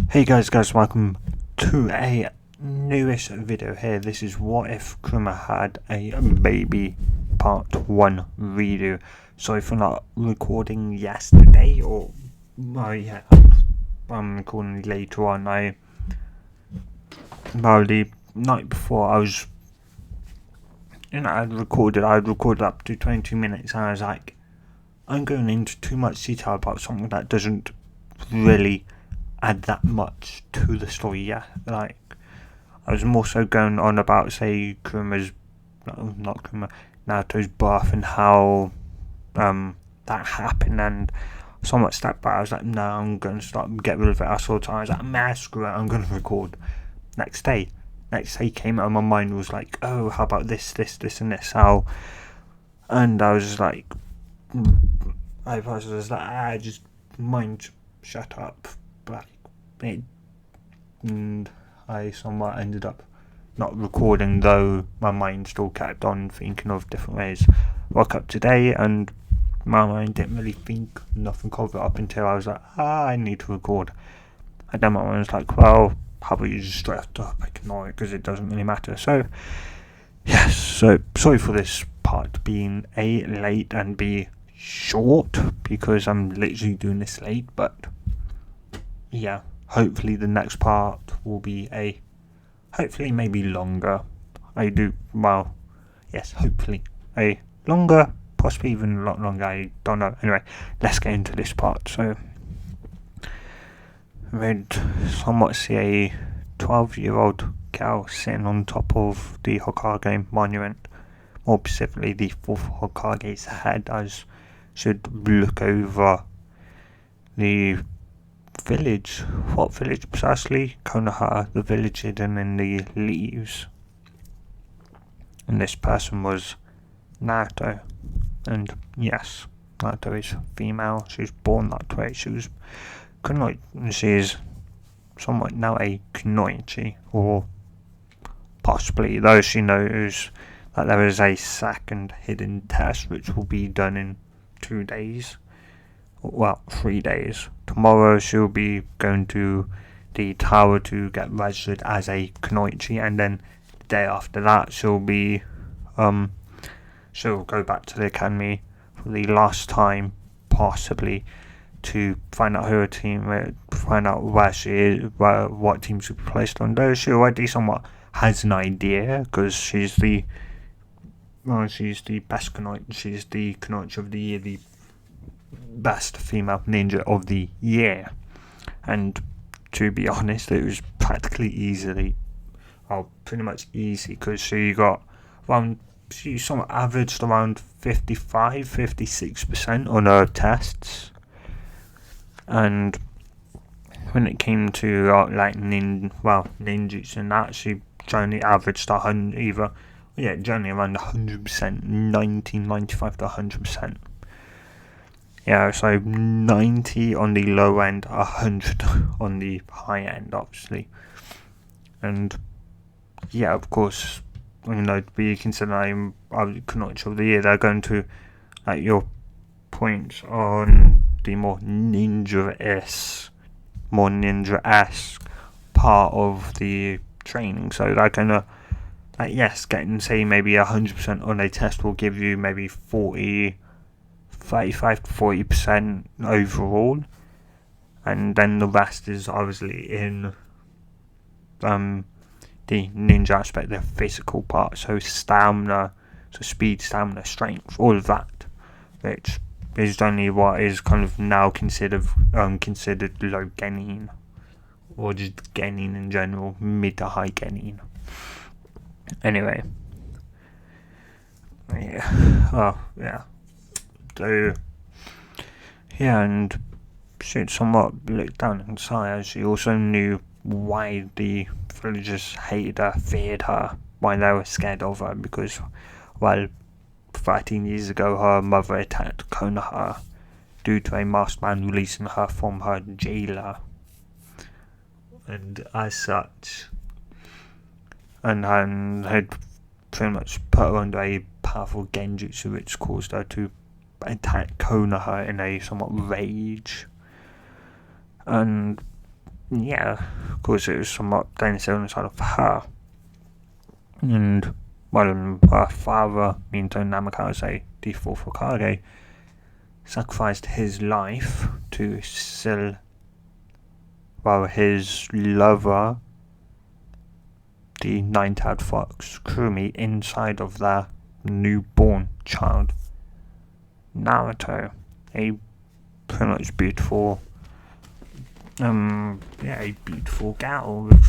Hey guys, welcome to a newest video here. This is what if Kurama had a baby part 1 redo. Sorry for not recording yesterday, or I'm recording later on. The night before I'd recorded up to 22 minutes, and I was like, I'm going into too much detail about something that doesn't really add that much to the story. Yeah, like I was more so going on about, say, Naruto's birth and how that happened, and so much that. But I was like, no, I'm going to get rid of it. I saw time. I was like, man, screw it, I'm going to record. Next day came out, and my mind was like, oh, how about this, and this, how, and I was just like, just mind shut up. And I somewhat ended up not recording, though my mind still kept on thinking of different ways. Woke up today and my mind didn't really think nothing of it up until I was like, I need to record. And then my mind was like, well, how about you just straight up ignore it because it doesn't really matter. So yes, so sorry for this part being A, late, and B, short, because I'm literally doing this late. But yeah, hopefully the next part will be hopefully maybe longer. Hopefully a longer, possibly even a lot longer, I don't know. Anyway, let's get into this part. So we'd somewhat see a 12-year-old girl sitting on top of the Hokage monument, more specifically the 4th Hokage's head, as should look over the village. What village precisely? Konoha, the village hidden in the leaves. And this person was Naruto. And yes, Naruto is female. She was born that way. She is somewhat now a kunoichi, or possibly, though she knows that there is a second hidden test which will be done in 2 days. Well, 3 days. Tomorrow she'll be going to the tower to get registered as a kunoichi, and then the day after that she'll go back to the academy for the last time, possibly, to find out her team, find out where she is, what team she'll be placed on. Though she already somewhat has an idea, because she's the best kunoichi. She's the kunoichi of the year, the best female ninja of the year. And to be honest, it was pretty much easy, because she somewhat averaged around 55-56% on her tests. And when it came to ninjutsu and that, she generally averaged generally around 100%, 95 to 100%. Yeah, so 90 on the low end, 100 on the high end, obviously. And yeah, of course, to be considered kunoichi of the year, they're going to your points on the more ninja-esque part of the training. So they're gonna getting, say, maybe 100% on a test will give you maybe 35 to 40% overall, and then the rest is obviously in the ninja aspect, the physical part, so stamina, so speed, stamina, strength, all of that, which is only what is kind of now considered low genin, or just genin in general, mid to high genin. Anyway, and she'd somewhat looked down inside. She also knew why the villagers hated her, feared her, why they were scared of her, because, 13 years ago, her mother attacked Konoha due to a masked man releasing her from her jailer. And as such, and had pretty much put her under a powerful genjutsu, which caused her to attack Konoha in a somewhat rage. And yeah, of course it was somewhat dangerous inside of her. And, well, her father, Minto Namikaze, the fourth Hokage, sacrificed his life to still, well, his lover, the nine-tailed fox, Kurumi, inside of their newborn child, Naruto, a pretty much beautiful, a beautiful gal with,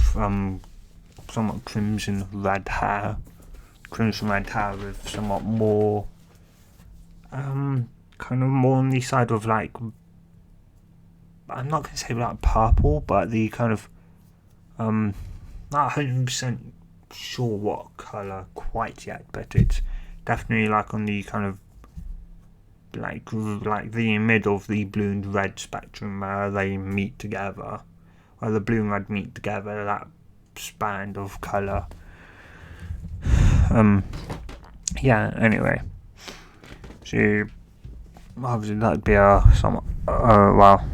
somewhat crimson red hair with somewhat more, kind of more on the side of, like, I'm not going to say like purple, but the kind of, not 100% sure what colour quite yet, but it's definitely like on the kind of like the middle of the blue and red spectrum where they meet together, where the blue and red meet together, that span of colour. Yeah, anyway, she obviously that'd be a somewhat, well,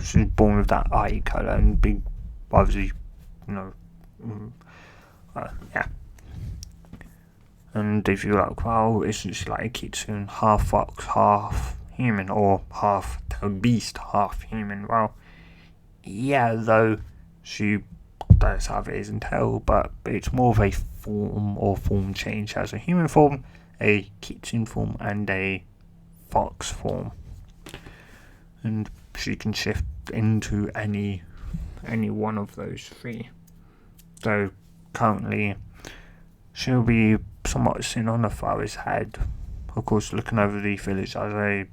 she was born with that eye colour and big, obviously, yeah. And if you like, well, isn't she like a kitsune, half fox, half human, or half tailed beast, half human? Well, yeah, though she does have ears and tail, but it's more of a form change. She has a human form, a kitsune form, and a fox form. And she can shift into any one of those three. So currently she'll be somewhat sitting on her father's head, of course looking over the village, as I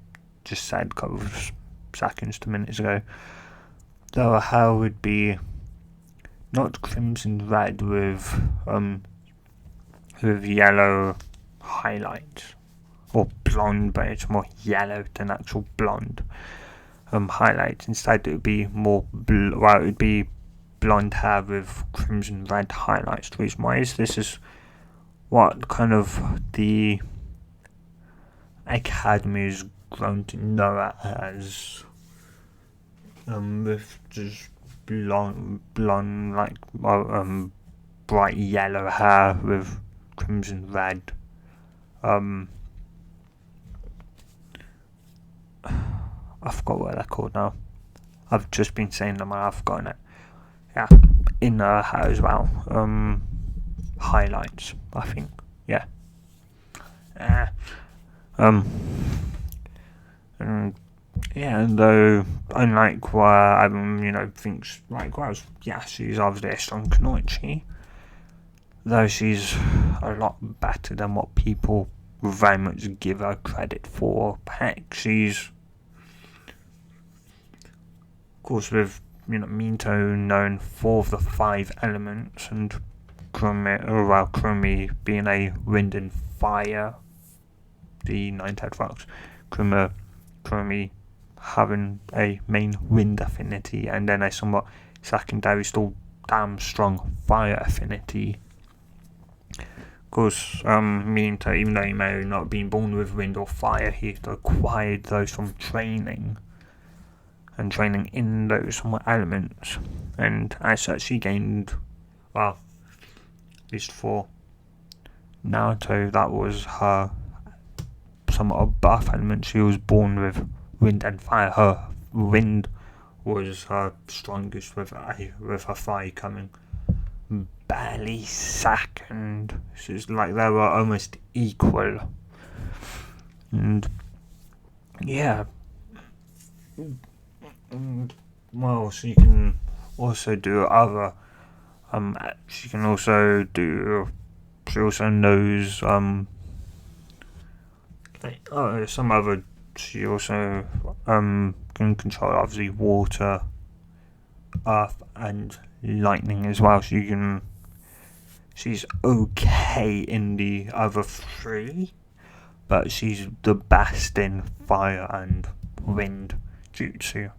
just said a couple of seconds to minutes ago. Though her hair would be not crimson red with yellow highlights, or blonde, but it's more yellow than actual blonde highlights. Instead, it would be more it would be blonde hair with crimson red highlights. The reason why is this is what kind of the academy has grown to know it as, with just blonde like bright yellow hair with crimson red. I forgot what they're called now. I've just been saying them and I've forgotten it. Yeah, in her hair as well. Highlights, I think. Yeah. And yeah, though unlike what everyone thinks, like, well, yeah, she's obviously a strong Kunoichi, though she's a lot better than what people very much give her credit for. Heck, she's, of course, with Minto known for the 5 elements, and Kurumi being a wind and fire, the nine-tailed fox, Kurumi having a main wind affinity, and then a somewhat secondary, still damn strong fire affinity. Of course, Minto, even though he may have not been born with wind or fire, he acquired those from training in those somewhat elements, and as such he gained, well, at least for Naruto, that was her somewhat of birth element. She was born with wind and fire. Her wind was her strongest, with her fire coming barely second. So it's like they were almost equal. And yeah, well, she can also do other, she also knows some other, she also can control obviously water, earth and lightning as well. She's okay in the other 3, but she's the best in fire and wind jutsu.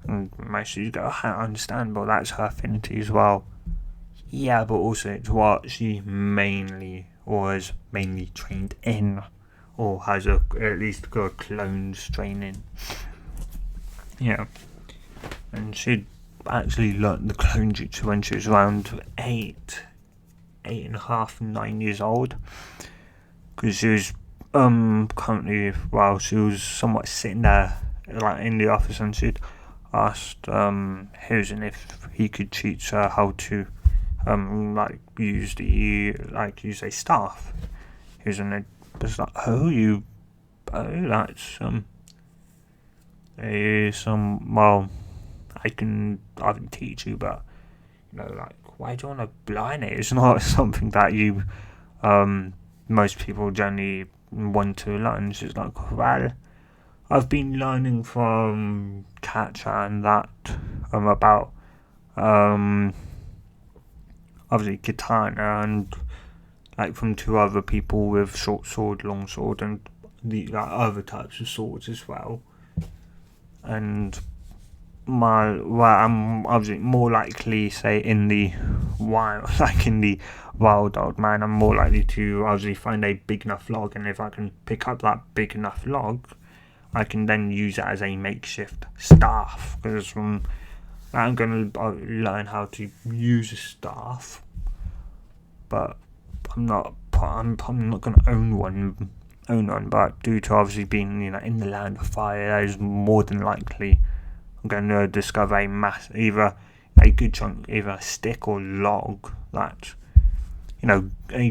And most of you go, understandable, that's her affinity as well. Yeah, but also it's what she mainly trained in, or has at least got clones training. Yeah, and she'd actually learnt the clone jutsu when she was around 8.5, 9 years old. Because she was currently, while she was somewhat sitting there like in the office, and she'd asked Hiruzen if he could teach her how to use a staff. Hiruzen was like, that's well, I can teach you, but why do you want to learn it? It's not something that you most people generally want to learn. She's like, well, I've been learning from Katja and that about obviously katana, and from 2 other people with short sword, long sword, and the other types of swords as well. And I'm obviously more likely, say, in the wild, in the wild old man, I'm more likely to obviously find a big enough log, and if I can pick up that big enough log, I can then use it as a makeshift staff, because I'm going to learn how to use a staff, but I'm not going to own one, but due to obviously being in the land of fire, that is more than likely I'm going to discover either a good chunk, either a stick or log that a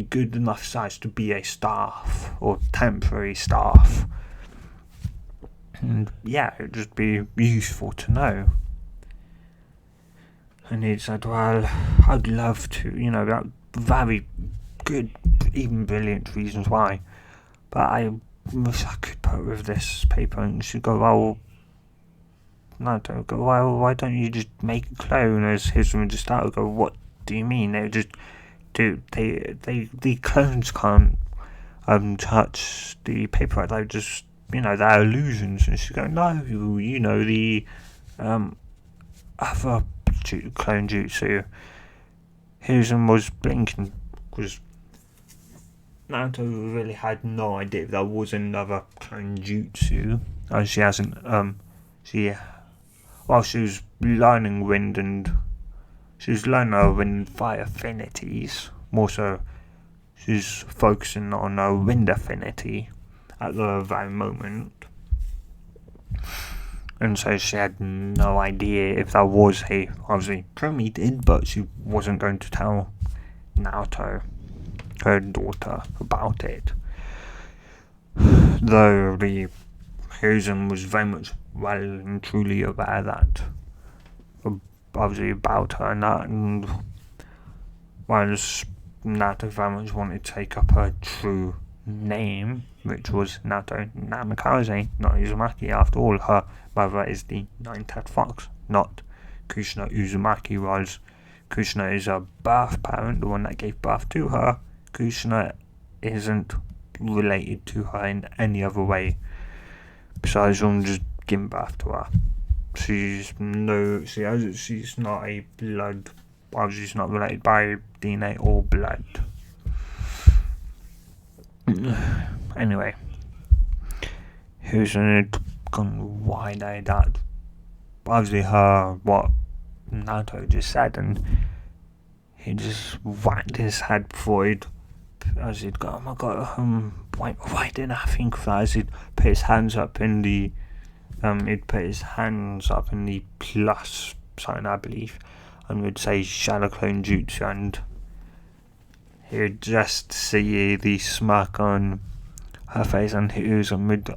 good enough size to be a staff or temporary staff. And it'd just be useful to know. And he said, well, I'd love to, that very good, even brilliant reasons why, but I wish I could put with this paper. And she'd go, well, no, don't go, well, why don't you just make a clone? As his woman just started, go, what do you mean? They just the clones can't touch the paper. They just, they're illusions. And she'd go, no, the other clone jutsu. Hiruzen was blinking, because Naruto really had no idea if there was another clone jutsu, as she hasn't while she was learning wind and fire affinities, more so she's focusing on her wind affinity at the very moment. And so she had no idea if there was obviously Kurama did, but she wasn't going to tell Naruto, her daughter, about it. Though the Hiruzen was very much well and truly aware that, obviously, about her and that, and whilst Naruto very much wanted to take up her true name, which was Naruto Namikaze, not Uzumaki. After all, her mother is the nine-tailed fox, not Kushina Uzumaki, whilst Kushina is her birth parent, the one that gave birth to her. Kushina isn't related to her in any other way besides just giving birth to her. She's not a blood, obviously she's not related by DNA or blood. Anyway, Hiruzen had gone wide-eyed at obviously what Naruto just said, and he just whacked his head forward as he'd go, oh my god, why didn't I think of that? As he'd put his hands up in the plus sign, I believe, and would say Shadow Clone Jutsu, and he'd just see the smirk on her face, and Hiruzen would,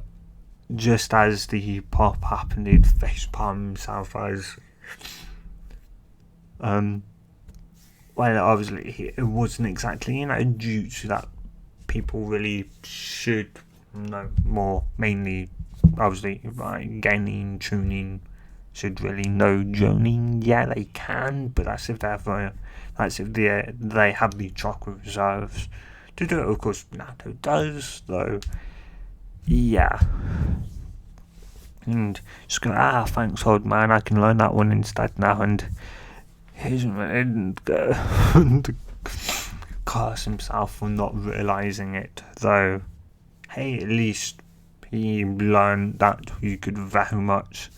just as the pop happened, he'd face palm himself as well, obviously it wasn't exactly jutsu that people really should know more, mainly obviously gaining tuning should really know joning. Yeah, they can, but that's if they have the chakra reserves to do it. Of course Naruto does, though. Yeah. And just go, thanks old man, I can learn that one instead now. And he's and curse himself for not realising it, though. Hey, at least he learned that you could very much,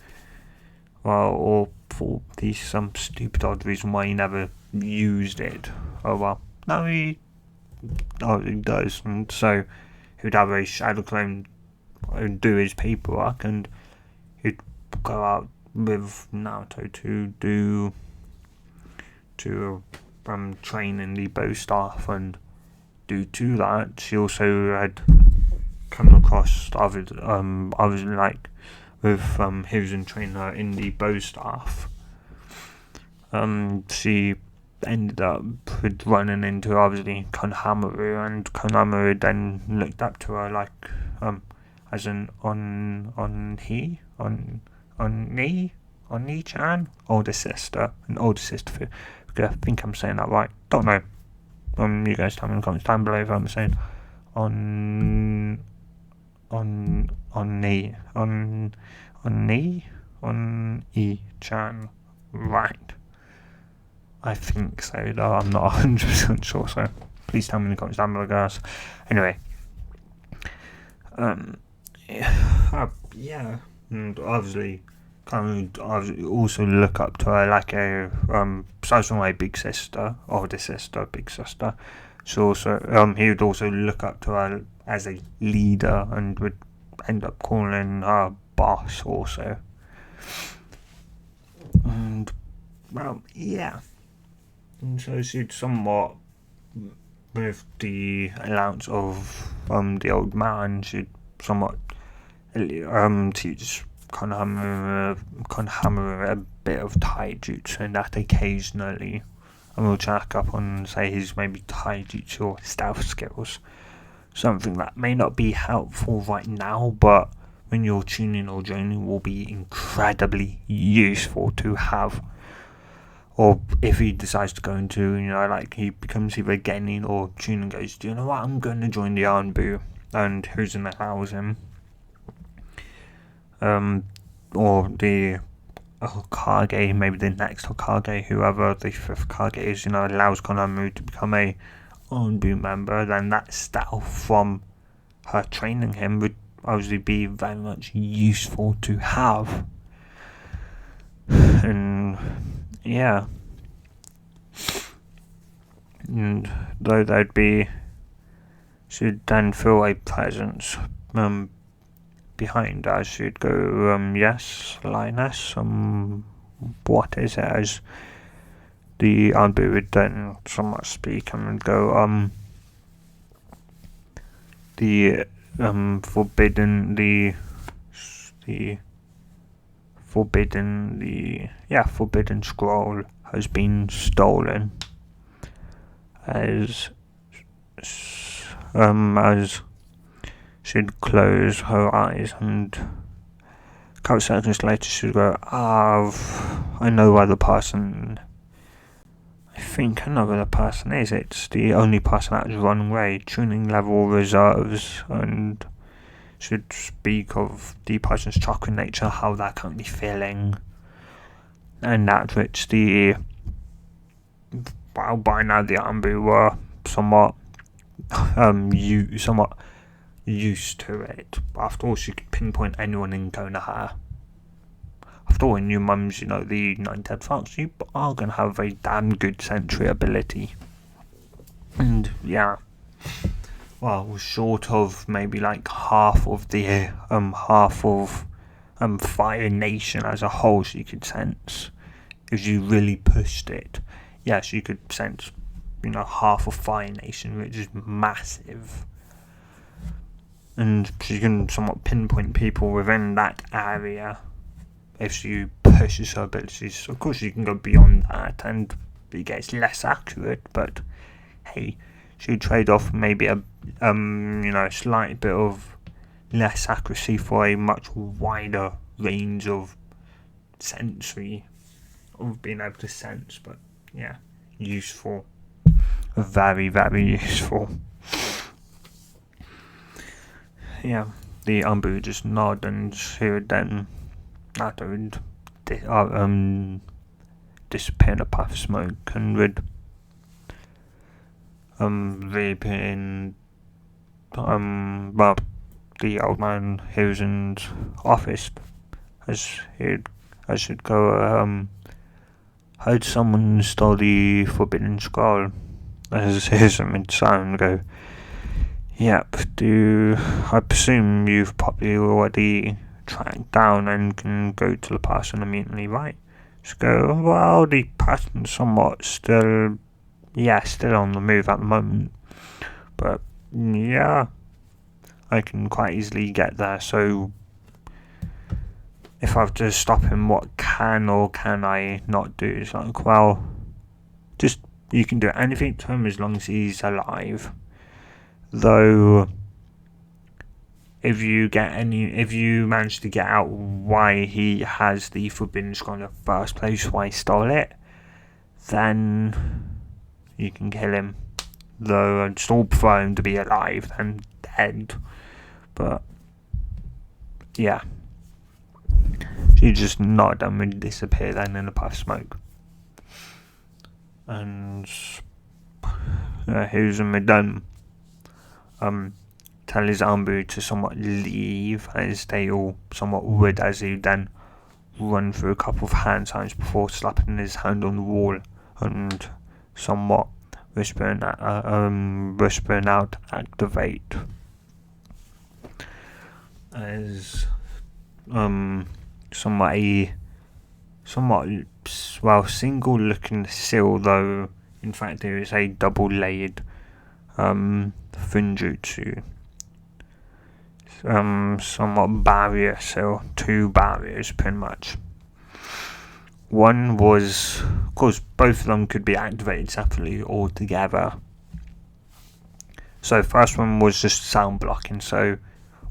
or for some stupid odd reason why he never used it. Oh well, now he does, and so he'd have a shadow clone do his paperwork, and he'd go out with Naruto to train in the bow staff, and due to that, she also had come across others like with Hiruzen training her in the bow staff. She ended up running into obviously Konohamaru, and Konohamaru then looked up to her like as an Oni-chan, older sister, an older sister. I think I'm saying that right. Don't know. You guys tell me in the comments down below if I'm saying Oni-chan right. I think so, though I'm not 100% sure, so please tell me in the comments down below, guys. Anyway, yeah, and obviously, also look up to her like a, besides from my big sister, older sister, big sister, so also, he would also look up to her as a leader, and would end up calling her boss also. And, well, yeah. And so she'd somewhat, with the allowance of the old man, she'd somewhat teach Konohamaru a bit of taijutsu, and that occasionally, and we'll check up on, say, his maybe taijutsu or stealth skills. Something that may not be helpful right now, but when you're tuning or joining will be incredibly useful to have. Or if he decides to go into, like he becomes either Genin or Chunin goes, do you know what, I'm going to join the Anbu, and who's in the house him. Or the Hokage, maybe the next Hokage, whoever the fifth Hokage is, allows Konohamaru to become a Anbu member, then that stealth from her training him would obviously be very much useful to have. And yeah, and though she'd then feel a presence behind her, she'd go, yes, Linus, what is it? As the Anbu would then somewhat speak and would go, the forbidden scroll has been stolen, as she'd close her eyes, and a couple seconds later she'd go, I know where the person, I think I know where the person is. It's the only person that's run away, tuning level reserves, and should speak of the person's chakra nature, how they're currently feeling, and that which by now the Anbu were somewhat used to it. After all, she could pinpoint anyone in Konoha. After all, in your mums, the 9-10 Fox, you are going to have a damn good sentry ability. And yeah, well, short of maybe like half of Fire Nation as a whole, she could sense. If you really pushed it, yes, you could sense, half of Fire Nation, which is massive. And she can somewhat pinpoint people within that area if she pushes her abilities. Of course, you can go beyond that and it gets less accurate, but hey, she trade off maybe a slight bit of less accuracy for a much wider range of sensory, of being able to sense. But yeah, useful, very, very useful. Yeah, the Anbu would just nod, and she would then disappear in a puff of smoke, and would reappear in the old man Hiruzen's office, as she'd go, heard someone stole the Forbidden Scroll. As here's a mid-sound go, yep, I presume you've probably already tracked down and can go to the person immediately, right? Just go, well, the person's somewhat still on the move at the moment. But, yeah, I can quite easily get there, so if I have to stop him, what can or can I not do? It's like, well, just, you can do anything to him as long as he's alive. Though, if you manage to get out why he has the Forbidden Scroll in the first place, why he stole it, then you can kill him. Though I'd still prefer him to be alive than dead. But, yeah. She just nodded and would disappear then in a puff of smoke. And here's when we're done. Tell his Ambu to somewhat leave, as they all somewhat would, as he then run through a couple of hand signs before slapping his hand on the wall and somewhat whispering out activate. As somewhat single looking seal, though in fact there is a double layered funjutsu, somewhat barrier seal, two barriers pretty much. One was, of course, both of them could be activated separately or together. So first one was just sound blocking, so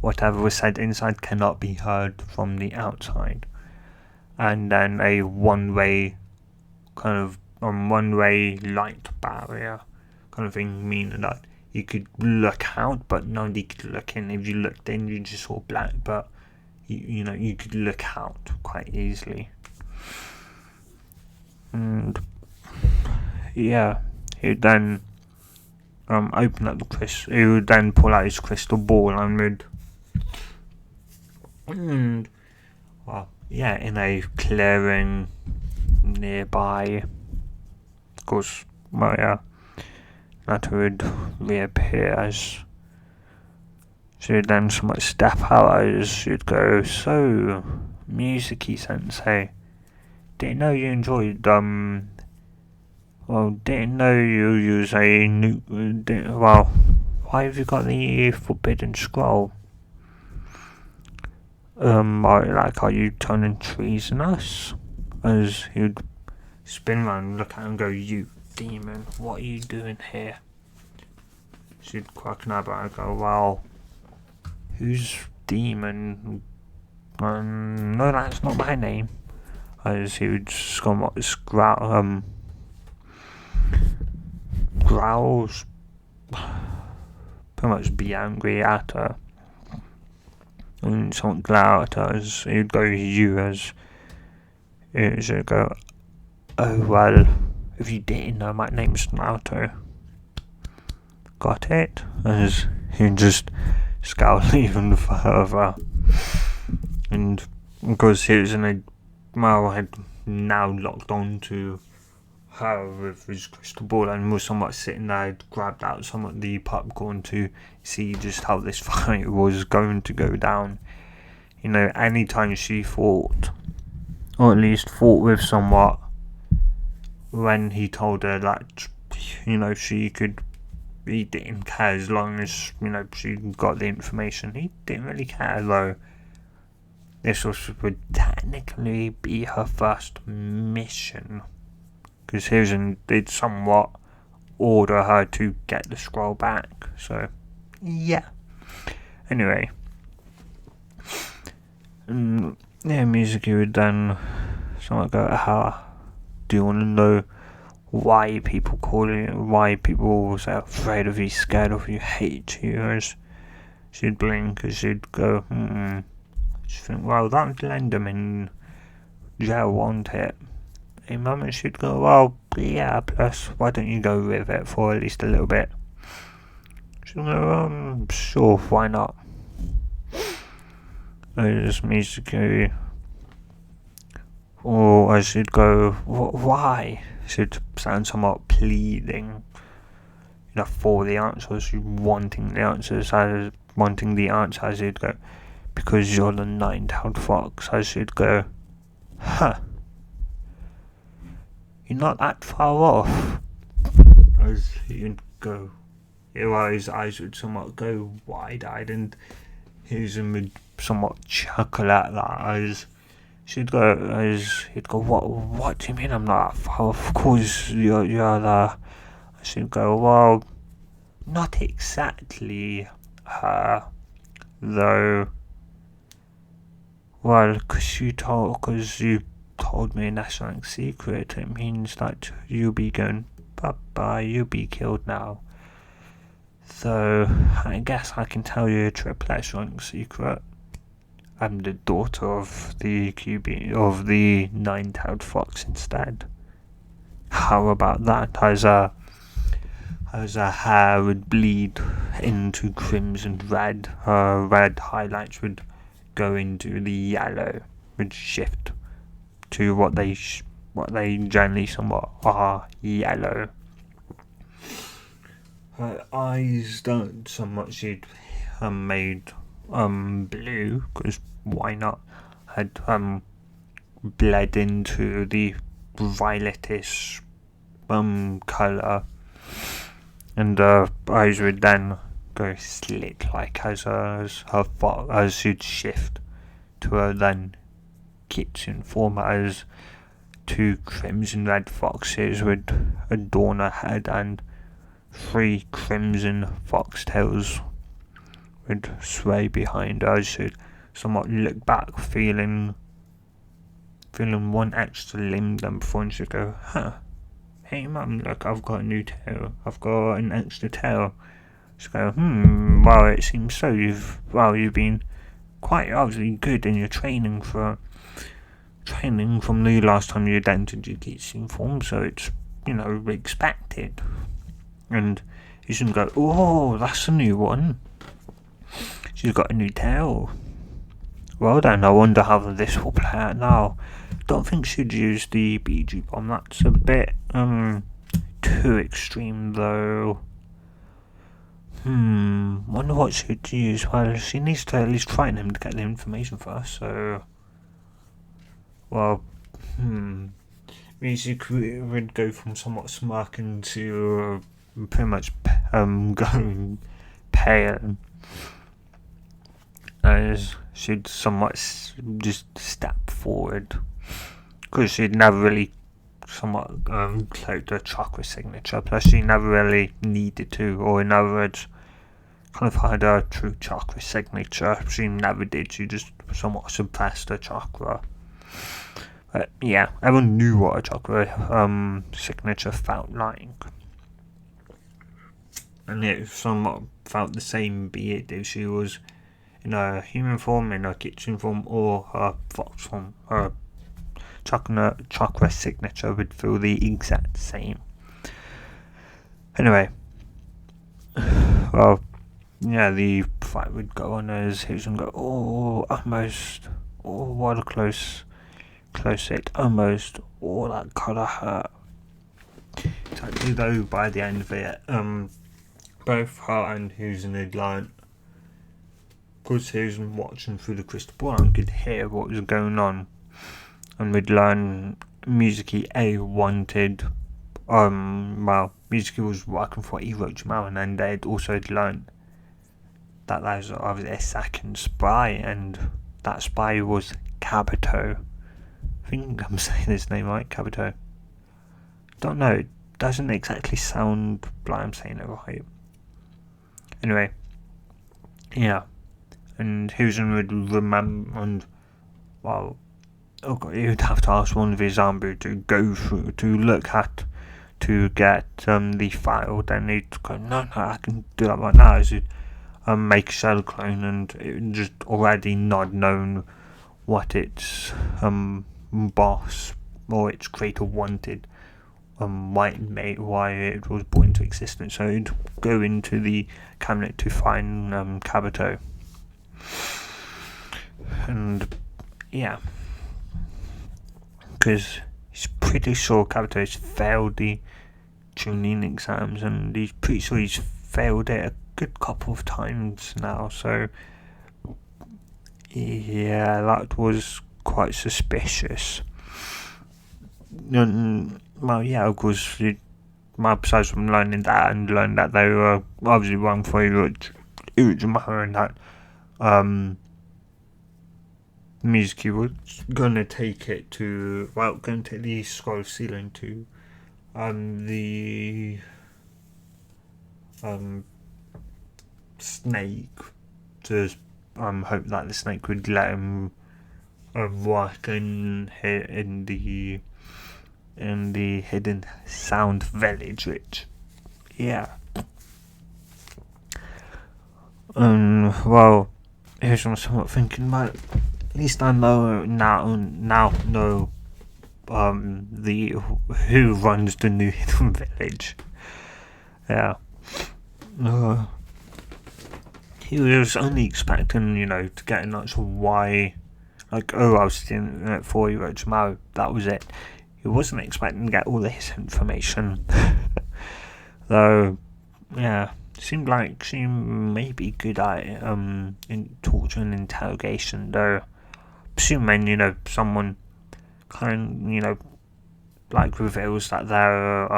whatever was said inside cannot be heard from the outside. And then a one-way light barrier kind of thing, meaning that you could look out but nobody could look in. If you looked in, you just saw black, but you could look out quite easily. And yeah, he would then open up the crystal. He would then pull out his crystal ball and in a clearing nearby, of course, that would reappear as she would then somewhat step out as she'd go, "So, Musicy Sensei, didn't know you enjoyed, didn't know you use a new, why have you got the Forbidden Scroll? Are you turning treasonous?" As he'd spin around and look at him and go, "You demon, what are you doing here?" She'd crack an eyebrow and go, "Well, who's demon?" "No, that's not my name." As he would growls, pretty much be angry at her. And somewhat glower at her as he would go, "You," as he would go, "Oh, well, if you didn't know, my name's Naruto." "Got it?" As he'd just scowl even further. And because he was had now locked on to her with his crystal ball and was somewhat sitting there, grabbed out somewhat the popcorn to see just how this fight was going to go down. Anytime she fought, or at least fought with somewhat, when he told her that, he didn't care as long as, she got the information. He didn't really care, though. This would technically be her first mission, because Hiruzen did somewhat order her to get the scroll back, so yeah. Anyway, Musicy would then somewhat go, "Do you want to know why people say afraid of you, scared of you, hate you?" As she'd blink, as she'd go, She'd think, "Well, that would land them in jail, won't it?" A moment she'd go, "Well, yeah, plus why don't you go with it for at least a little bit?" She'd go, "Sure, why not?" As Musicy or I should go, why? Should sound somewhat pleading, for the answers, wanting the answers, I should go, because you're the nine-tailed fox. I should go, huh, you're not that far off. As you'd go, his eyes would somewhat go wide-eyed, and him would somewhat chuckle at that, as he'd go, what do you mean I'm not that far off? Of course you're the... I should go, well, not exactly, though. Well, because you told me a national secret, it means that you'll be going bye-bye, you'll be killed now. So, I guess I can tell you a triplet rank secret. I'm the daughter of the QB of the nine-tailed fox instead. How about that? As her hair would bleed into crimson red, her red highlights would go into the yellow, would shift to what they generally somewhat are yellow. Her eyes don't so much made blue, because why not? Had bled into the violetish colour, and her eyes would then go slit like as she'd shift to her then kitchen form, as two crimson red foxes would adorn her head, and 3 crimson foxtails would sway behind her. She'd somewhat look back, feeling one extra limb then before, and she'd go, huh, hey mum, look, I've got a new tail. I've got an extra tail. She'd go, well, it seems so. You've been quite obviously good in your training from the last time you entered your kitchen form, so it's, expected. And you shouldn't go, oh, that's a new one. She's got a new tail. Well then, I wonder how this will play out now. Don't think she'd use the BG bomb. That's a bit too extreme though. Wonder what she'd use. Well, she needs to at least frighten him to get the information first. So, well, she would go from somewhat smirking to pretty much going pale, as she'd somewhat just step forward, because she'd never really somewhat cloaked her chakra signature, plus she never really needed to, or in other words, kind of had her true chakra signature. She never did, she just somewhat suppressed her chakra. But yeah, everyone knew what a chakra signature felt like. And it somewhat felt the same, be it if she was in a human form, in a kitchen form, or her fox form. Her chakra signature would feel the exact same. Anyway, well, yeah, the fight would go on as he was going to go, oh, almost, oh, what a close hit, almost, oh, that colour hurt. Exactly, though, by the end of it, both her and Susan had learnt, because Susan watching through the crystal ball and could hear what was going on, and we'd learn Mizuki A wanted, Mizuki was working for Orochimaru, and then they'd also learnt that there was obviously a second spy, and that spy was Kabuto. I think I'm saying his name right, Kabuto. Don't know, it doesn't exactly sound like I'm saying it right. Anyway, yeah, and Husen would remember, and well, you'd have to ask one of his Zambu to go through, to look at, to get the file. Then he'd go, no, I can do that right now. So make a shell clone, and it would just already not known what its boss or its creator wanted. Why it was brought into existence. So he'd go into the cabinet to find Kabuto. And yeah, because he's pretty sure Kabuto has failed the tuning exams, and he's pretty sure he's failed it a good couple of times now, so yeah, that was quite suspicious. And, well, yeah, of course, besides from learning that and learning that they were obviously wrong for Uchimaru, and that Mizuki was gonna take it to, well, going to take the scroll ceiling to the snake, to hope that the snake would let him work in the hidden sound village, which, yeah. Well, here's what I'm somewhat thinking about. At least I know now know who runs the new hidden village. Yeah. He was only expecting, to get an actual why. Like, I was doing it for you, Uchimaru. That was it. He wasn't expecting to get all this information. Though, yeah, seemed like she may be good at in torture and interrogation. Though, assuming someone like reveals that they're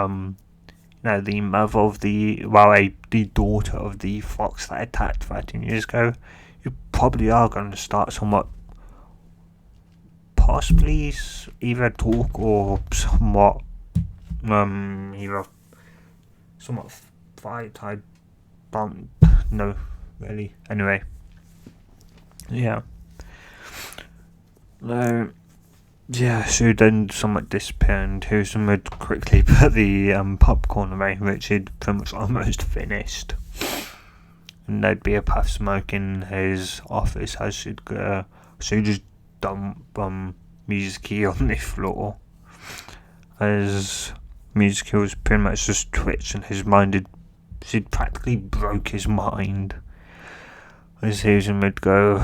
the mother of the daughter of the fox that attacked 13 years ago, you probably are going to start somewhat, possibly either talk or somewhat fight. I don't know really. Anyway, yeah. So then somewhat disappeared, and Houston would quickly put the popcorn away, which he'd pretty much almost finished. And there'd be a puff smoke in his office as she'd go. So he'd just dump Mizuki on the floor. As Mizuki was pretty much just twitching his mind, she'd practically broke his mind. As Houston would go,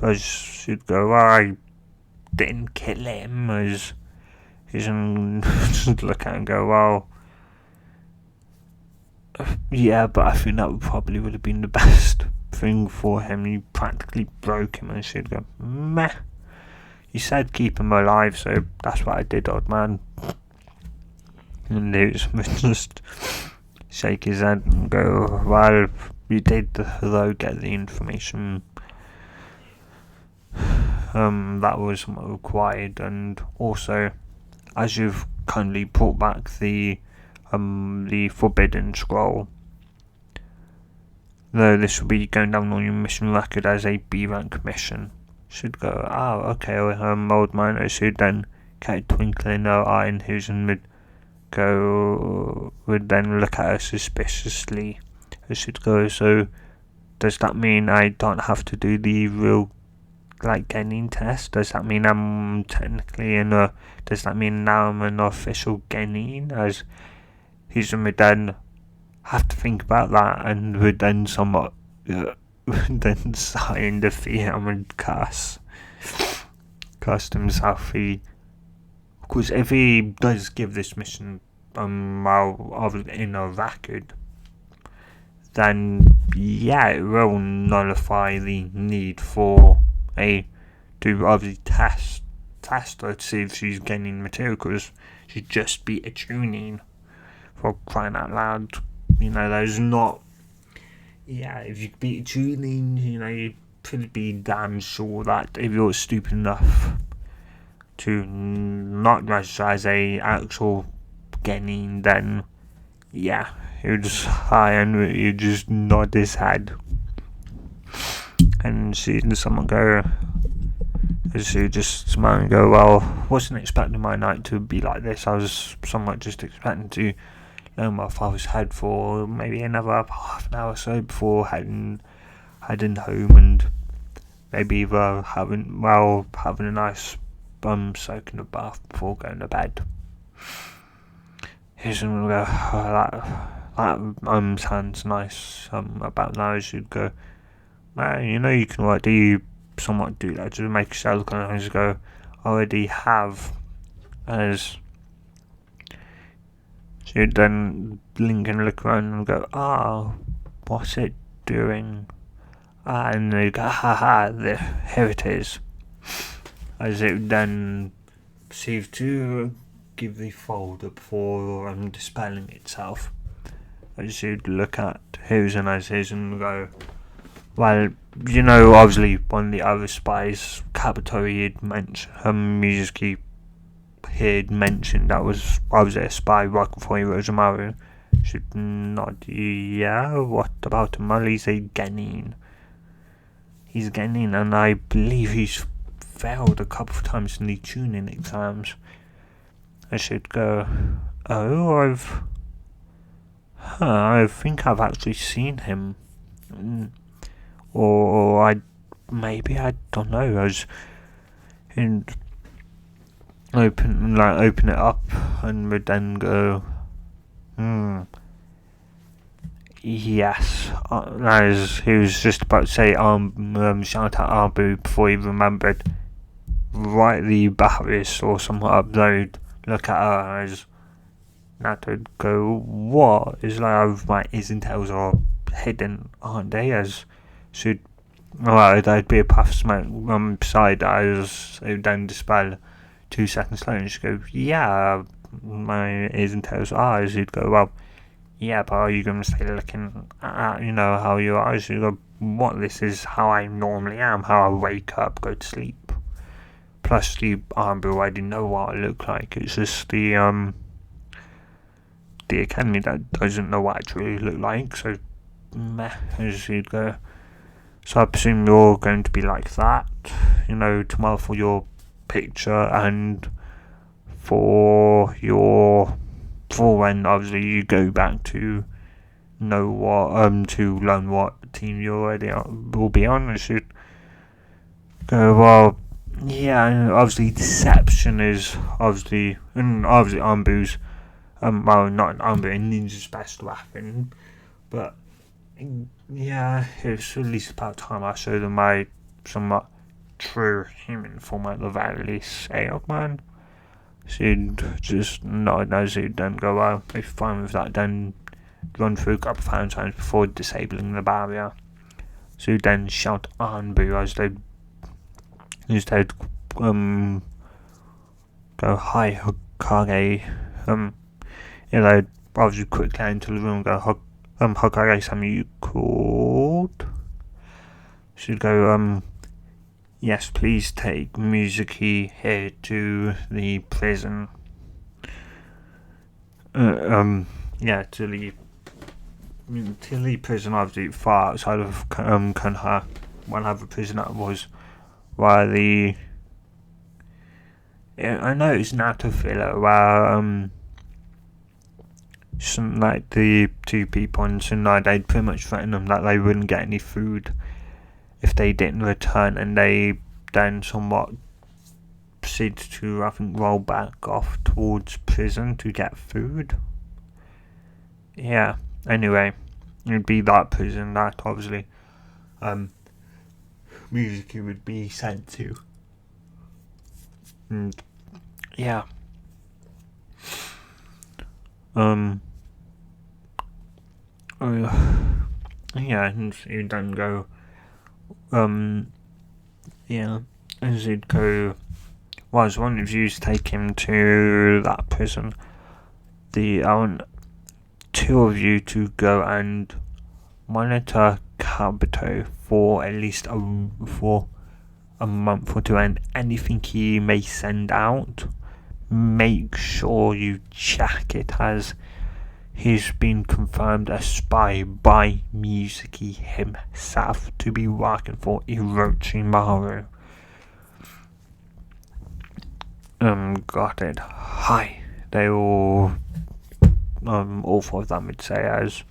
I didn't kill him, as he's just look at him and go, well, yeah, but I think that would have been the best thing for him. You practically broke him, and she'd go, meh. You said keep him alive, so that's what I did, old man. And he would just shake his head and go, well, you did though get the information that was required, and also, as you've kindly brought back the forbidden scroll, though this will be going down on your mission record as a B rank mission. Should go, okay, old man. I should then get a twinkle in her eye, and Houston would then look at her suspiciously. I should go, so does that mean I don't have to do the real genin test? Does that mean I'm technically does that mean now I'm an official genin? As Houston would then have to think about that, and would then somewhat then sigh in defeat and would cast himself. Of course, if he does give this mission in a record, then yeah, it will nullify the need for to obviously test her to see if she's gaining material, because she'd just be a tuning, for crying out loud. There's not. Yeah, if you beat a tuning, you could be damn sure that if you're stupid enough to not register as a actual genin, then yeah, you just high and you just nod his head, and see someone go. She just smile and go, well, wasn't expecting my night to be like this. I was somewhat just expecting to lay on my father's head for maybe another half an hour or so before heading home, and maybe either having a nice soak in a bath before going to bed. Here's someone go, that sounds nice. About now, I should go, man, you can do somewhat do that, just make yourself look nice. Go, I already have as she'd then blink and look around and go, what's it doing? And they go, haha, here it is. As it then proceeds to give the folder before dispelling itself. As you'd look at who's and as his and go, well, obviously one of the other spies, Kabuto, he'd mentioned, Mizuki, he'd mentioned that was a spy right before he Orochimaru. Should nod, yeah, what about him? Well, he's a Genin. He's Genin, and I believe he's failed a couple of times in the tuning exams. I should go, I think I've actually seen him. Or I don't know, as and open it up and would then go, yes, as he was just about to say shout out Arbu before he remembered right the Barris or somewhat up there. Look at her as Naruto go, what? It's like my ears and tails are hidden, aren't they? As should there'd be a puff smoke beside as it would then dispel 2 seconds later, and she'd go, yeah, my ears and tails are. As he'd go, well, yeah, but are you going to stay looking at how you are? As you go, what, this is how I normally am, how I wake up, go to sleep. Plus the armor, I didn't know what I look like. It's just the academy that doesn't know what I truly look like, so meh, as you'd go. So I presume you're going to be like that, tomorrow for your picture and for when obviously you go back to know what to learn what team you already will be on. I should go, well, yeah, obviously deception is obviously Anbu's well, not Anbu, a ninja's best weapon, but yeah, it's at least about time I show them my somewhat true human form at the very least. Man, she'd just nod as he'd then go, well, if you're fine with that, then run through a couple of times before disabling the barrier. So he'd then shout Anbu as they'd go, hi Hokage, they'd obviously quickly into the room and go, Hokage, something you called? She'd go, yes, please take Mizuki here to the prison. Yeah, to the prison, obviously far outside of Konoha, whenever prison that was, while I know it's Naruto filler where like the 2 people in Tsunade, they'd pretty much threatened them that they wouldn't get any food if they didn't return, and they then somewhat proceeded to, I think, roll back off towards prison to get food. Yeah, anyway, it'd be that prison that obviously Mizuki would be sent to. And yeah. Yeah, and he'd then go, yeah, as he'd go, well, as one of you to take him to that prison, I want 2 of you to go and monitor Kabuto for at least for a month or 2, and anything he may send out, make sure you check it as he's been confirmed a spy by Mizuki himself to be working for Orochimaru. Got it. Hi. They all 4 of them would say, as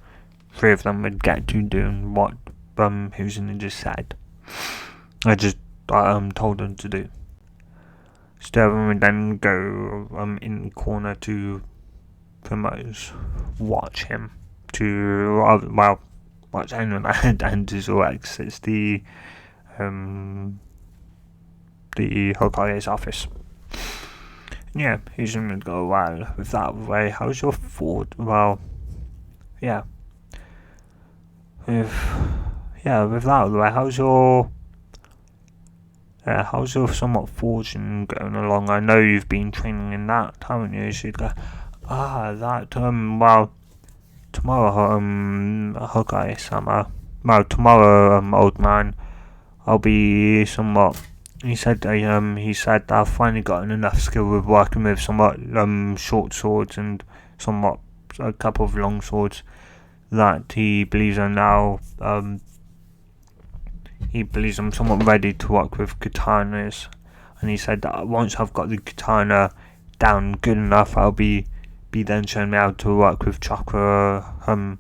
3 of them would get to doing what Who's Ninja said. I just told them to do. So the other one would then go in the corner to promote, watch him, to watch anyone that enters or exits the Hokage's office. yeah, he's gonna go well with that out of the way. How's your thought? Well, yeah, with with that out of the way, how's your somewhat fortune going along? I know you've been training in that, haven't you? So you'd go, that, well, tomorrow, okay, summer. Well, tomorrow, old man, I'll be somewhat. He said I've finally gotten enough skill with working with somewhat short swords and somewhat a couple of long swords that he believes I'm now he believes I'm somewhat ready to work with katanas, and he said that once I've got the katana down good enough, I'll be then showing me how to work with the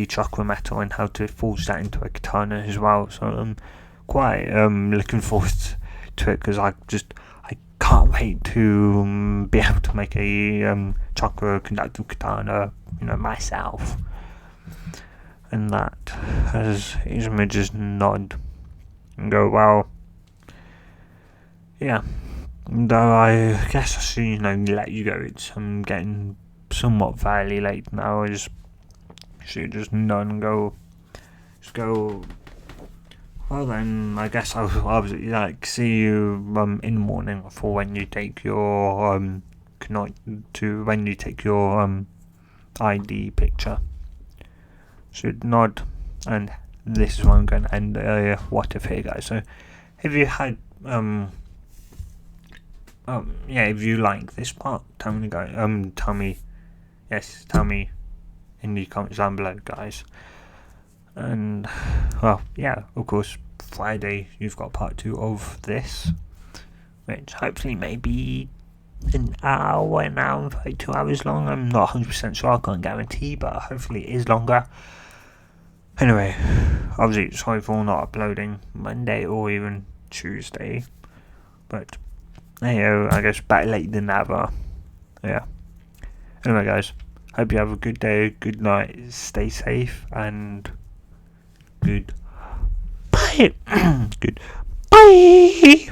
chakra metal and how to forge that into a katana as well. So I'm quite looking forward to it because I can't wait to be able to make a chakra conductive katana, myself. And that, as Izumi just nod and go, well, yeah. Though I guess I should, let you go. It's getting somewhat fairly late now. I should just nod and go. Well then, I guess I'll see you in the morning for when you take your ID picture. Should nod, and this is where I'm going to end what if here, guys. So, if you had if you like this part, tell me in the comments down below, guys. And well, yeah, of course, Friday you've got part 2 of this, which hopefully may be an hour and 2 hours long. I'm not 100% sure, I can't guarantee, but hopefully it is longer. Anyway, obviously sorry for not uploading Monday or even Tuesday, but I guess better late than never. Yeah. Anyway, guys, hope you have a good day, good night, stay safe, and good bye. Good bye.